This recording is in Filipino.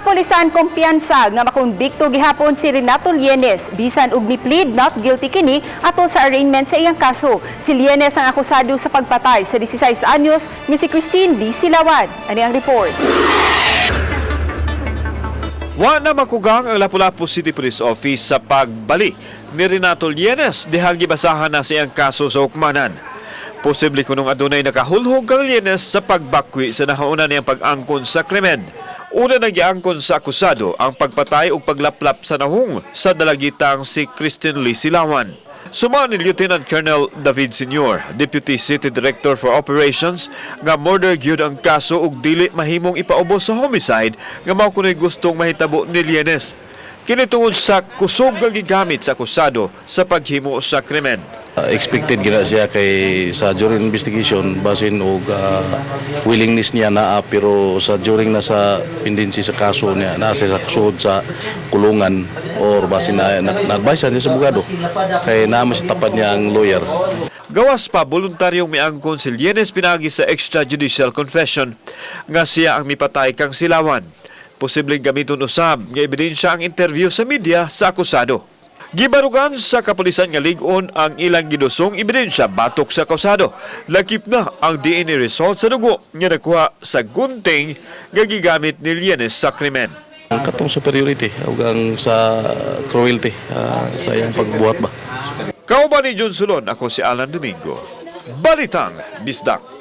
kapulisan kumpiyansa nga makonbikto gihapon si Renato Lienes bisan og mi-plead not guilty kini atol sa arraignment sa iyang kaso. Si Lienes ang akusado sa pagpatay sa 16 anyos ni si Christine Lee Silawan. Ani ang report. Wa na makugang ang Lapu-Lapu City Police Office sa pagbali ni Renato Lienes dihang gibasahan na sa iyang kaso sa hukmanan. Posible kunong adunay nakahulhog kang Lienes sa pagbakwi sa nahauna niyang pag-angkon sa krimen. Una nag-iangkon sa akusado ang pagpatay o paglaplap sa nahong sa dalagitang si Christine Lee Silawan. Suma ni Lieutenant Colonel David Senior, Deputy City Director for Operations, nga murder gyud ang kaso ug dili mahimong ipaubos sa homicide nga mao kunoy gustong mahitabo ni Lienes. Kini tungod sa kusog nga gigamit sa akusado sa paghimo sa krimen. Expected gina siya kay sa during investigation basin og willingness niya naa pero sa during na sa pendency sa kaso niya nasa sa kusod sa kulungan or basin na-advise niya sa abogado kay naman sa tapat niya ang lawyer. Gawas pa voluntaryong miangkon si Lienes pinagi sa extrajudicial confession nga siya ang mipatay kang Silawan. Posibleng gamiton usab nga ebidensya ang interview sa media sa akusado. Gibarugan sa kapulisan nga lig-on ang ilang gidusong ebidensya batok sa akusado. Lakip na ang DNA result sa dugo nga nakuha sa gunting nga gigamit ni Lienes sa krimen. Ang katong superiority ug ang sa cruelty sa iyang pagbuhat ba. Kauban ni John Sulon, ako si Alan Domingo. Balitang Bisdak.